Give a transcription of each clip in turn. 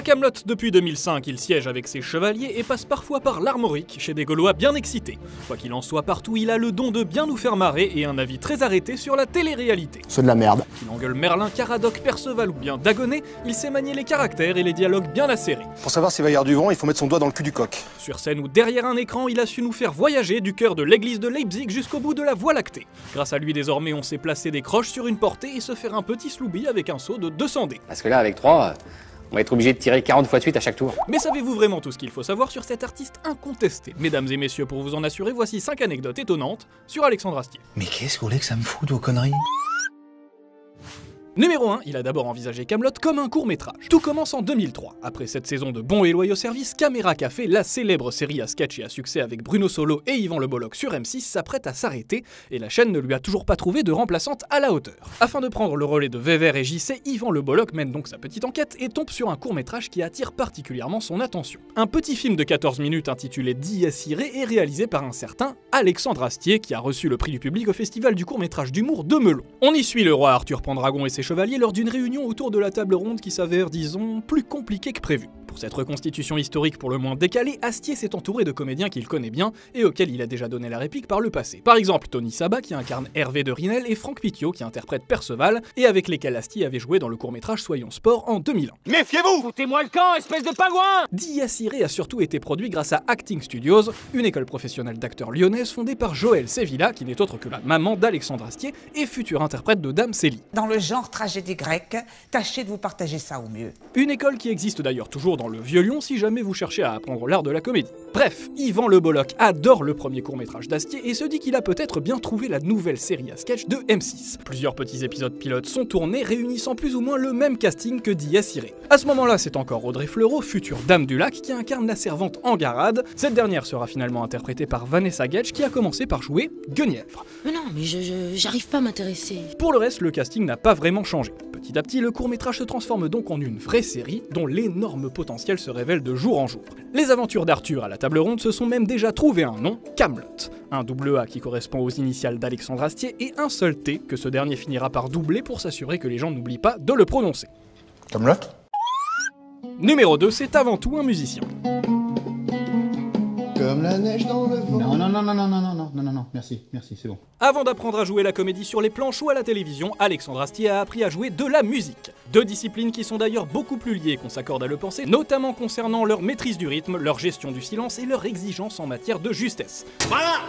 Kaamelott, depuis 2005, il siège avec ses chevaliers et passe parfois par l'Armorique, chez des Gaulois bien excités. Quoi qu'il en soit, partout il a le don de bien nous faire marrer et un avis très arrêté sur la télé-réalité. C'est de la merde. Qu'il engueule Merlin, Caradoc, Perceval ou bien Dagonet, il sait manier les caractères et les dialogues bien acérés. Pour savoir s'il va y avoir du vent, il faut mettre son doigt dans le cul du coq. Sur scène ou derrière un écran, il a su nous faire voyager du cœur de l'église de Leipzig jusqu'au bout de la Voie lactée. Grâce à lui, désormais, on sait placer des croches sur une portée et se faire un petit sloubi avec un saut de 200 dés. Parce que là, avec 3, on va être obligé de tirer 40 fois de suite à chaque tour. Mais savez-vous vraiment tout ce qu'il faut savoir sur cet artiste incontesté? Mesdames et messieurs, pour vous en assurer, voici 5 anecdotes étonnantes sur Alexandre Astier. Mais qu'est-ce que vous voulez que ça me foute vos conneries? Numéro 1, il a d'abord envisagé Kaamelott comme un court-métrage. Tout commence en 2003. Après cette saison de bons et loyaux services, Caméra Café, la célèbre série à sketch et à succès avec Bruno Solo et Yvan Le Bolloc sur M6, s'apprête à s'arrêter et la chaîne ne lui a toujours pas trouvé de remplaçante à la hauteur. Afin de prendre le relais de Vévert et JC, Yvan Le Bolloc mène donc sa petite enquête et tombe sur un court-métrage qui attire particulièrement son attention. Un petit film de 14 minutes intitulé Dies Irae est réalisé par un certain Alexandre Astier qui a reçu le prix du public au festival du court-métrage d'humour de Melon. On y suit le roi Arthur Pendragon et ses chevaliers lors d'une réunion autour de la table ronde qui s'avère, disons, plus compliquée que prévu. Pour cette reconstitution historique pour le moins décalée, Astier s'est entouré de comédiens qu'il connaît bien et auxquels il a déjà donné la réplique par le passé. Par exemple, Tony Sabat qui incarne Hervé de Rinel et Franck Pitio qui interprète Perceval et avec lesquels Astier avait joué dans le court-métrage Soyons Sport en 2001. Méfiez-vous! Foutez-moi le camp, espèce de pingouin! Dies Irae a surtout été produit grâce à Acting Studios, une école professionnelle d'acteurs lyonnaise fondée par Joëlle Sevilla, qui n'est autre que la maman d'Alexandre Astier et future interprète de Dame Célie. Dans le genre tragédie grecque, tâchez de vous partager ça au mieux. Une école qui existe d'ailleurs toujours dans le Vieux-Lyon si jamais vous cherchez à apprendre l'art de la comédie. Bref, Yvan Le Bolloc adore le premier court-métrage d'Astier et se dit qu'il a peut-être bien trouvé la nouvelle série à sketch de M6. Plusieurs petits épisodes pilotes sont tournés, réunissant plus ou moins le même casting que Dies Irae. À ce moment-là, c'est encore Audrey Fleurot, future Dame du Lac, qui incarne la servante Engarade. Cette dernière sera finalement interprétée par Vanessa Gedge, qui a commencé par jouer Guenièvre. Mais non, mais j'arrive pas à m'intéresser. Pour le reste, le casting n'a pas vraiment changé. Petit à petit, le court-métrage se transforme donc en une vraie série, dont l'énorme potentiel se révèle de jour en jour. Les aventures d'Arthur à la table ronde se sont même déjà trouvé un nom, Kaamelott. Un double A qui correspond aux initiales d'Alexandre Astier et un seul T que ce dernier finira par doubler pour s'assurer que les gens n'oublient pas de le prononcer. Kaamelott? Numéro 2, c'est avant tout un musicien. Comme la neige dans le vent. Non, merci, c'est bon. Avant d'apprendre à jouer la comédie sur les planches ou à la télévision, Alexandre Astier a appris à jouer de la musique. Deux disciplines qui sont d'ailleurs beaucoup plus liées qu'on s'accorde à le penser, notamment concernant leur maîtrise du rythme, leur gestion du silence et leur exigence en matière de justesse. Voilà!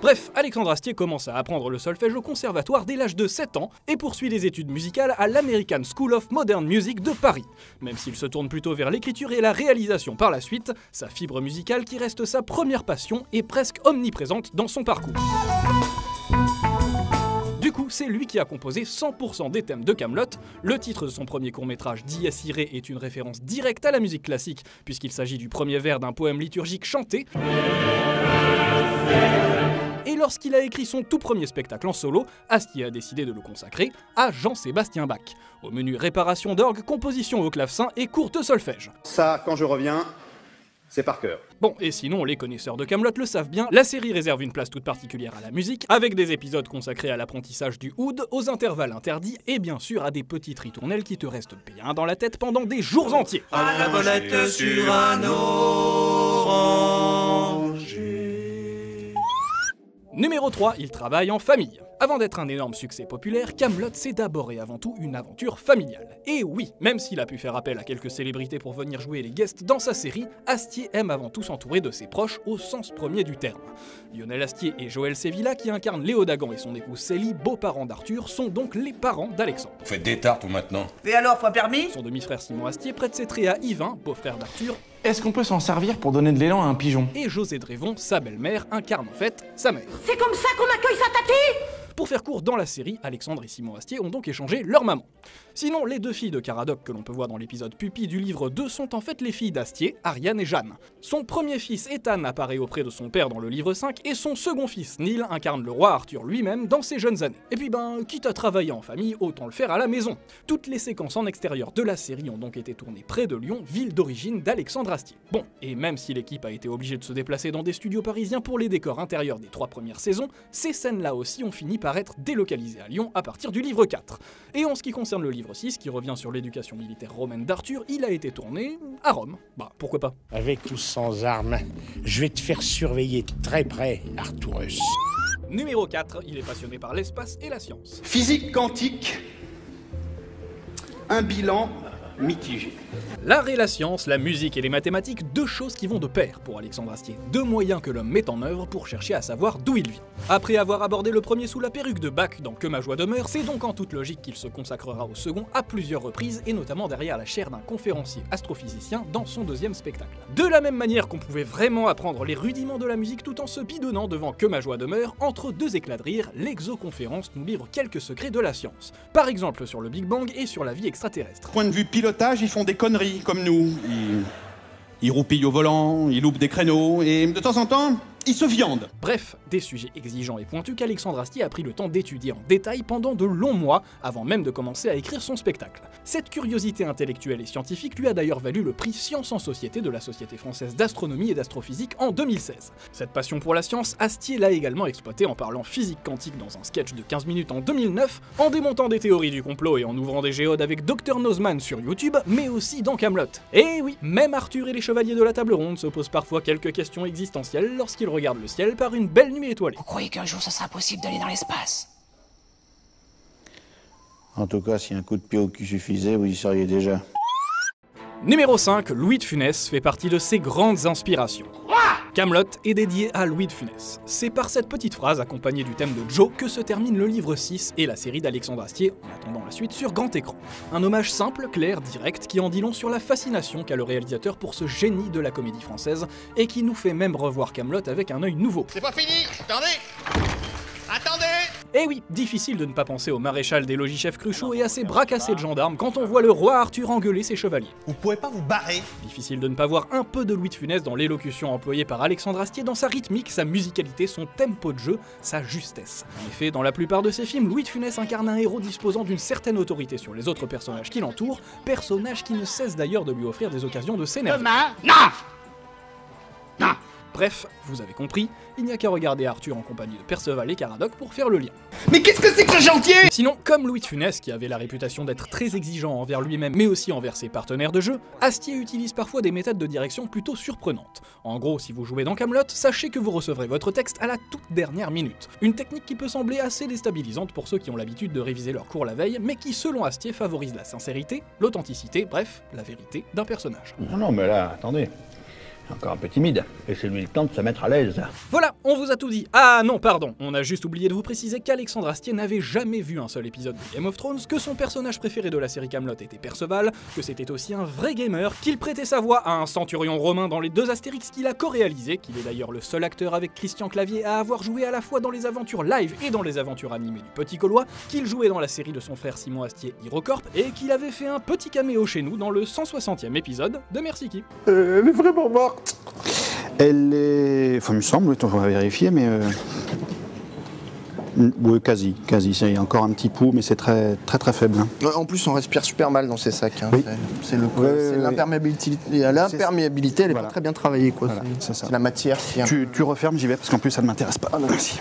Bref, Alexandre Astier commence à apprendre le solfège au conservatoire dès l'âge de 7 ans et poursuit des études musicales à l'American School of Modern Music de Paris. Même s'il se tourne plutôt vers l'écriture et la réalisation par la suite, sa fibre musicale qui reste sa première passion est presque omniprésente dans son parcours. Du coup, c'est lui qui a composé 100% des thèmes de Kaamelott. Le titre de son premier court-métrage, Dies Irae, est une référence directe à la musique classique, puisqu'il s'agit du premier vers d'un poème liturgique chanté. Et lorsqu'il a écrit son tout premier spectacle en solo, Astier a décidé de le consacrer à Jean-Sébastien Bach. Au menu réparation d'orgue, composition au clavecin et cours de solfège. Ça, quand je reviens, c'est par cœur. Bon, et sinon, les connaisseurs de Kaamelott le savent bien, la série réserve une place toute particulière à la musique, avec des épisodes consacrés à l'apprentissage du oud, aux intervalles interdits, et bien sûr à des petites ritournelles qui te restent bien dans la tête pendant des jours entiers. À la volette sur un oranger. Numéro 3, il travaille en famille. Avant d'être un énorme succès populaire, Kaamelott c'est d'abord et avant tout une aventure familiale. Et oui, même s'il a pu faire appel à quelques célébrités pour venir jouer les guests dans sa série, Astier aime avant tout s'entourer de ses proches au sens premier du terme. Lionel Astier et Joëlle Sevilla, qui incarnent Léo Dagan et son épouse Célie, beaux-parents d'Arthur, sont donc les parents d'Alexandre. Vous faites des tartes ou maintenant? Et alors, point permis? Son demi-frère Simon Astier prête ses traits à Yvain, beau-frère d'Arthur. Est-ce qu'on peut s'en servir pour donner de l'élan à un pigeon? Et José Drévon, sa belle-mère, incarne en fait sa mère. C'est comme ça qu'on accueille sa tatie? Pour faire court dans la série, Alexandre et Simon Astier ont donc échangé leur maman. Sinon, les deux filles de Caradoc que l'on peut voir dans l'épisode Pupille du livre 2 sont en fait les filles d'Astier, Ariane et Jeanne. Son premier fils Ethan apparaît auprès de son père dans le livre 5 et son second fils Neil incarne le roi Arthur lui-même dans ses jeunes années. Et puis quitte à travailler en famille, autant le faire à la maison. Toutes les séquences en extérieur de la série ont donc été tournées près de Lyon, ville d'origine d'Alexandre Astier. Bon, et même si l'équipe a été obligée de se déplacer dans des studios parisiens pour les décors intérieurs des 3 premières saisons, ces scènes-là aussi ont fini par paraître délocalisé à Lyon à partir du livre 4. Et en ce qui concerne le livre 6, qui revient sur l'éducation militaire romaine d'Arthur, il a été tourné à Rome. Bah, pourquoi pas. Avec ou sans armes, je vais te faire surveiller très près, Arthurus. Numéro 4, il est passionné par l'espace et la science. Physique quantique, un bilan mitigé. L'art et la science, la musique et les mathématiques, deux choses qui vont de pair pour Alexandre Astier. Deux moyens que l'homme met en œuvre pour chercher à savoir d'où il vient. Après avoir abordé le premier sous la perruque de Bach dans Que ma joie demeure, c'est donc en toute logique qu'il se consacrera au second à plusieurs reprises et notamment derrière la chaire d'un conférencier astrophysicien dans son deuxième spectacle. De la même manière qu'on pouvait vraiment apprendre les rudiments de la musique tout en se bidonnant devant Que ma joie demeure, entre deux éclats de rire, l'exoconférence nous livre quelques secrets de la science. Par exemple sur le Big Bang et sur la vie extraterrestre. Point de vue pilotage, ils font des conneries comme nous. Ils roupillent au volant, ils loupent des créneaux et de temps en temps, ils se viandent. Bref, des sujets exigeants et pointus qu'Alexandre Astier a pris le temps d'étudier en détail pendant de longs mois avant même de commencer à écrire son spectacle. Cette curiosité intellectuelle et scientifique lui a d'ailleurs valu le prix Sciences en Société de la Société française d'astronomie et d'astrophysique en 2016. Cette passion pour la science, Astier l'a également exploitée en parlant physique quantique dans un sketch de 15 minutes en 2009, en démontant des théories du complot et en ouvrant des géodes avec Dr Nozman sur YouTube, mais aussi dans Kaamelott. Et oui, même Arthur et les chevaliers de la table ronde se posent parfois quelques questions existentielles lorsqu'ils regardent le ciel par une belle nuit étoilée. Vous croyez qu'un jour ça sera possible d'aller dans l'espace? En tout cas, si un coup de pied au cul suffisait, vous y seriez déjà. Numéro 5, Louis de Funès fait partie de ses grandes inspirations. Kaamelott est dédié à Louis de Funès. C'est par cette petite phrase accompagnée du thème de Joe que se termine le livre 6 et la série d'Alexandre Astier, en attendant la suite sur grand écran. Un hommage simple, clair, direct, qui en dit long sur la fascination qu'a le réalisateur pour ce génie de la comédie française et qui nous fait même revoir Kaamelott avec un œil nouveau. C'est pas fini, attendez. Attendez. Eh oui, difficile de ne pas penser au maréchal des logis-chefs Cruchot et à ses bras cassés de gendarmes quand on voit le roi Arthur engueuler ses chevaliers. Vous pouvez pas vous barrer. Difficile de ne pas voir un peu de Louis de Funès dans l'élocution employée par Alexandre Astier dans sa rythmique, sa musicalité, son tempo de jeu, sa justesse. En effet, dans la plupart de ses films, Louis de Funès incarne un héros disposant d'une certaine autorité sur les autres personnages qui l'entourent, personnages qui ne cessent d'ailleurs de lui offrir des occasions de s'énerver. Bref, vous avez compris, il n'y a qu'à regarder Arthur en compagnie de Perceval et Caradoc pour faire le lien. Mais qu'est-ce que c'est que ce chantier? Sinon, comme Louis de Funès, qui avait la réputation d'être très exigeant envers lui-même mais aussi envers ses partenaires de jeu, Astier utilise parfois des méthodes de direction plutôt surprenantes. En gros, si vous jouez dans Kaamelott, sachez que vous recevrez votre texte à la toute dernière minute. Une technique qui peut sembler assez déstabilisante pour ceux qui ont l'habitude de réviser leur cours la veille, mais qui selon Astier favorise la sincérité, l'authenticité, bref, la vérité d'un personnage. Non, mais là, attendez. Encore un peu timide. Laissez-lui le temps de se mettre à l'aise. Voilà, on vous a tout dit. Ah non, pardon, on a juste oublié de vous préciser qu'Alexandre Astier n'avait jamais vu un seul épisode de Game of Thrones, que son personnage préféré de la série Kaamelott était Perceval, que c'était aussi un vrai gamer, qu'il prêtait sa voix à un centurion romain dans les 2 Astérix qu'il a co-réalisé, qu'il est d'ailleurs le seul acteur avec Christian Clavier à avoir joué à la fois dans les aventures live et dans les aventures animées du Petit Gaulois, qu'il jouait dans la série de son frère Simon Astier, HeroCorp, et qu'il avait fait un petit caméo chez nous dans le 160e épisode de Merci Qui. Elle est vraiment morte. Elle est... Enfin, il me semble, on va vérifier, mais... Oui, quasi. Il y a encore un petit pouls, mais c'est très faible. Hein. En plus, on respire super mal dans ces sacs. Hein. Oui. C'est l'imperméabilité. L'imperméabilité, elle est voilà. pas très bien travaillée. Quoi. Voilà, c'est ça. C'est la matière qui... Tu refermes, j'y vais, parce qu'en plus, ça ne m'intéresse pas. Ah, non, merci.